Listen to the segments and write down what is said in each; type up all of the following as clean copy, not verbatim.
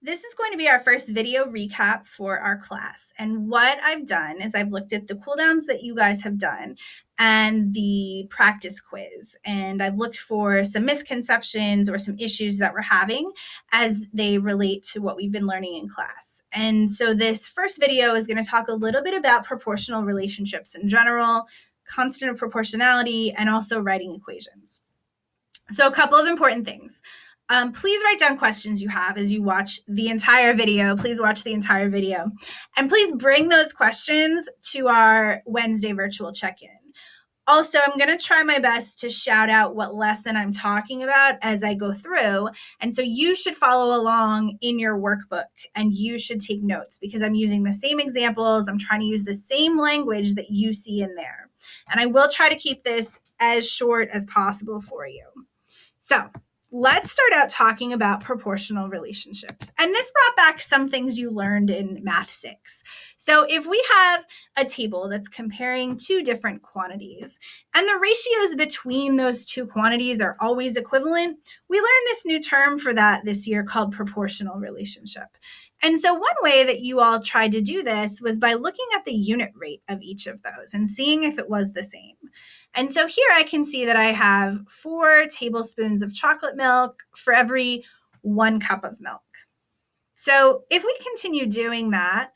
This is going to be our first video recap for our class. And what I've done is I've looked at the cooldowns that you guys have done and the practice quiz. And I've looked for some misconceptions or some issues that we're having as they relate to what we've been learning in class. And so this first video is going to talk a little bit about proportional relationships in general, constant of proportionality, and also writing equations. So a couple of important things. Please write down questions you have as you watch the entire video. Please watch the entire video. And please bring those questions to our Wednesday virtual check-in. Also, I'm going to try my best to shout out what lesson I'm talking about as I go through. And so you should follow along in your workbook and you should take notes because I'm using the same examples. I'm trying to use the same language that you see in there. And I will try to keep this as short as possible for you. So let's start out talking about proportional relationships. And this brought back some things you learned in Math 6. So if we have a table that's comparing two different quantities and the ratios between those two quantities are always equivalent, we learned this new term for that this year called proportional relationship. And so one way that you all tried to do this was by looking at the unit rate of each of those and seeing if it was the same. And so here I can see that I have 4 tablespoons of chocolate milk for every 1 cup of milk. So if we continue doing that,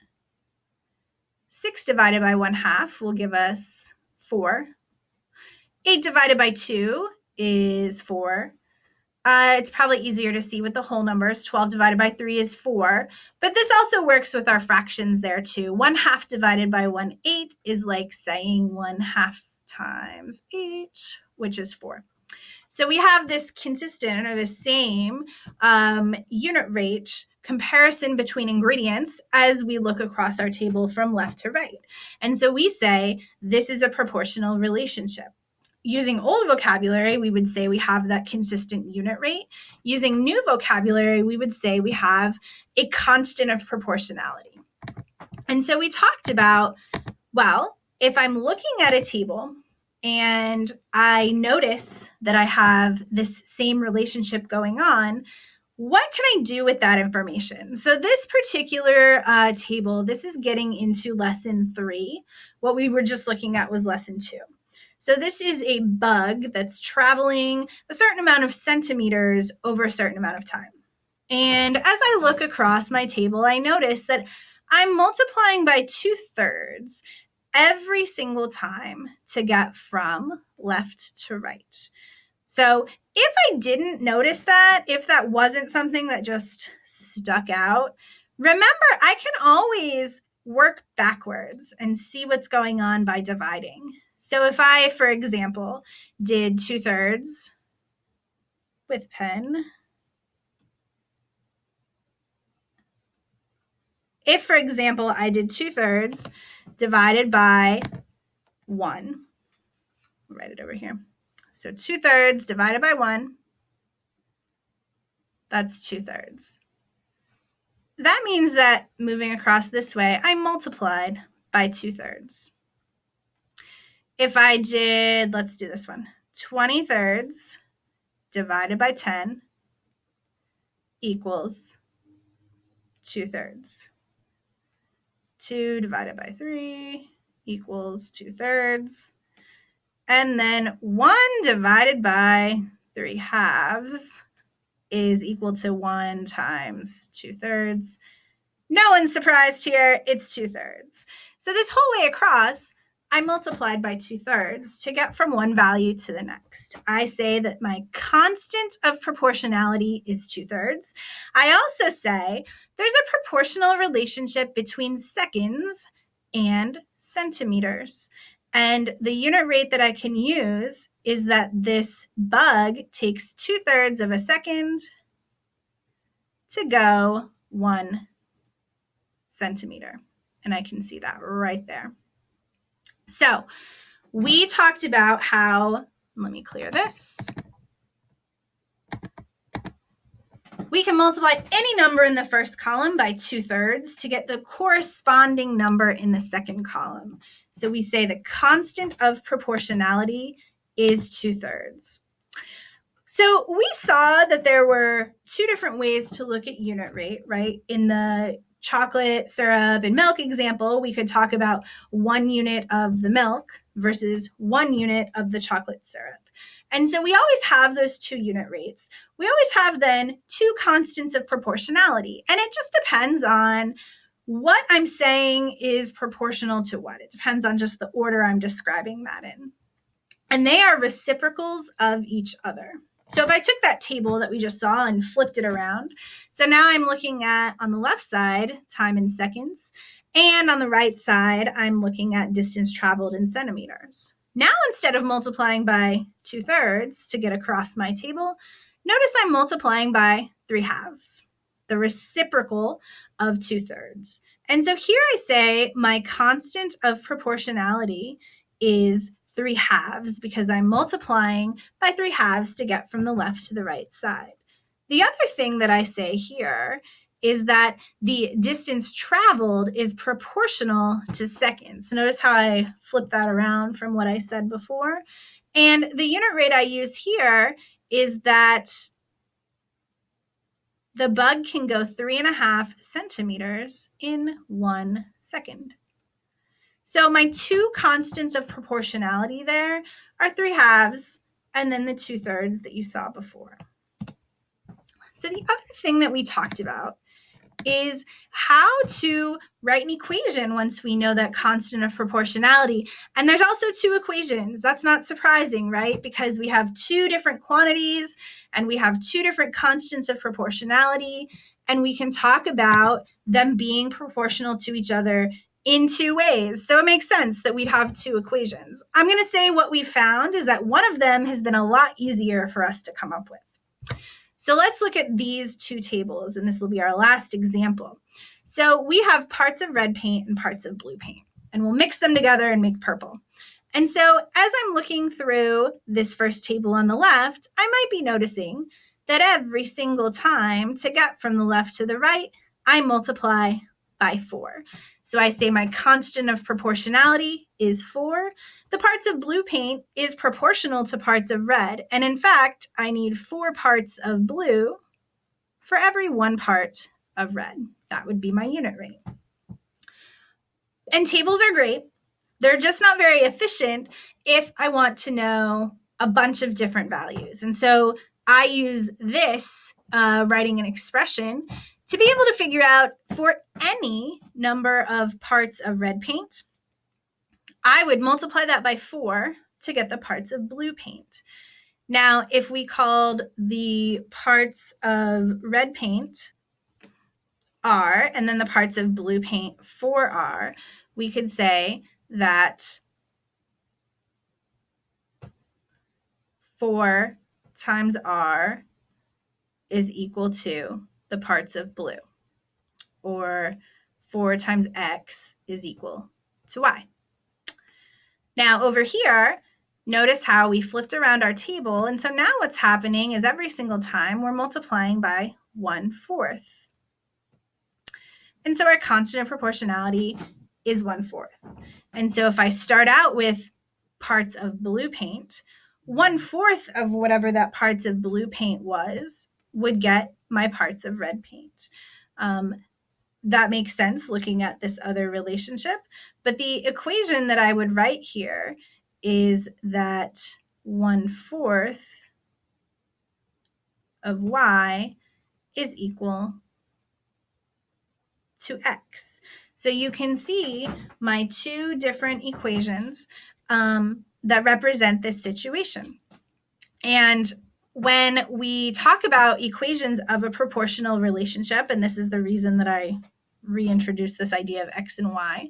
6 divided by 1/2 will give us 4. 8 divided by 2 is 4. It's probably easier to see with the whole numbers. 12 divided by 3 is 4. But this also works with our fractions there too. 1/2 divided by 1/8 is like saying 1/2 times 8, which is 4. So we have this consistent or the same unit rate comparison between ingredients as we look across our table from left to right. And so we say this is a proportional relationship. Using old vocabulary, we would say we have that consistent unit rate. Using new vocabulary, we would say we have a constant of proportionality. And so we talked about, well, if I'm looking at a table and I notice that I have this same relationship going on, what can I do with that information? So this particular table, this is getting into lesson 3. What we were just looking at was lesson 2. So this is a bug that's traveling a certain amount of centimeters over a certain amount of time. And as I look across my table, I notice that I'm multiplying by 2/3 every single time to get from left to right. So if I didn't notice that, if that wasn't something that just stuck out, remember I can always work backwards and see what's going on by dividing. So if I, for example, did 2/3 with pen, if, for example, I did 2/3 divided by 1, I'll write it over here. So 2/3 divided by 1, that's 2/3. That means that moving across this way, I multiplied by 2/3. If I did, let's do this one, 20/3 divided by 10 equals 2/3. 2 divided by 3 equals 2/3. And then 1 divided by 3/2 is equal to 1 times 2/3. No one's surprised here, it's 2/3. So this whole way across, I multiplied by 2/3 to get from one value to the next. I say that my constant of proportionality is 2/3. I also say there's a proportional relationship between seconds and centimeters. And the unit rate that I can use is that this bug takes 2/3 of a second to go 1 centimeter. And I can see that right there. So we talked about how, let me clear this. We can multiply any number in the first column by 2/3 to get the corresponding number in the second column. So we say the constant of proportionality is 2/3. So we saw that there were two different ways to look at unit rate, right? In the chocolate, syrup, and milk example, we could talk about 1 unit of the milk versus 1 unit of the chocolate syrup. And so we always have those 2 unit rates. We always have then 2 constants of proportionality. And it just depends on what I'm saying is proportional to what. It depends on just the order I'm describing that in. And they are reciprocals of each other. So if I took that table that we just saw and flipped it around, so now I'm looking at, on the left side, time in seconds, and on the right side, I'm looking at distance traveled in centimeters. Now, instead of multiplying by 2/3 to get across my table, notice I'm multiplying by 3/2, the reciprocal of 2/3. And so here I say my constant of proportionality is 3/2 because I'm multiplying by 3/2 to get from the left to the right side. The other thing that I say here is that the distance traveled is proportional to seconds. So notice how I flip that around from what I said before. And the unit rate I use here is that the bug can go 3.5 centimeters in 1 second. So my 2 constants of proportionality there are 3/2 and then the 2/3 that you saw before. So the other thing that we talked about is how to write an equation once we know that constant of proportionality. And there's also 2 equations. That's not surprising, right? Because we have 2 different quantities and we have 2 different constants of proportionality, and we can talk about them being proportional to each other in 2 ways. So it makes sense that we'd have 2 equations. I'm going to say what we found is that one of them has been a lot easier for us to come up with. So let's look at these 2 tables, and this will be our last example. So we have parts of red paint and parts of blue paint, and we'll mix them together and make purple. And so as I'm looking through this first table on the left, I might be noticing that every single time to get from the left to the right, I multiply by 4. So I say my constant of proportionality is 4. The parts of blue paint is proportional to parts of red. And in fact, I need 4 parts of blue for every 1 part of red. That would be my unit rate. And tables are great. They're just not very efficient if I want to know a bunch of different values. And so I use this writing an expression to be able to figure out for any number of parts of red paint, I would multiply that by 4 to get the parts of blue paint. Now, if we called the parts of red paint R and then the parts of blue paint 4R, we could say that 4 times R is equal to the parts of blue, or 4 times X is equal to Y. Now over here, notice how we flipped around our table, and so now what's happening is every single time we're multiplying by 1/4. And so our constant of proportionality is 1/4. And so if I start out with parts of blue paint, 1/4 of whatever that parts of blue paint was would get my parts of red paint. That makes sense looking at this other relationship, but the equation that I would write here is that 1/4 of Y is equal to X. So you can see my 2 different equations that represent this situation. And when we talk about equations of a proportional relationship, and this is the reason that I reintroduced this idea of X and Y,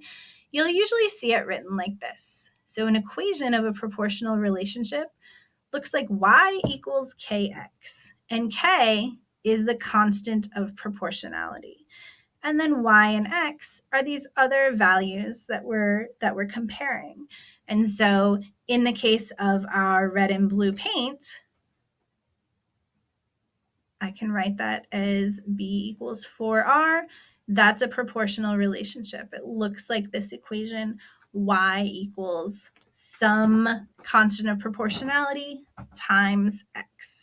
you'll usually see it written like this. So an equation of a proportional relationship looks like Y equals KX, and K is the constant of proportionality. And then Y and X are these other values that we're comparing. And so in the case of our red and blue paint, I can write that as B equals 4R. That's a proportional relationship. It looks like this equation, Y equals some constant of proportionality times X.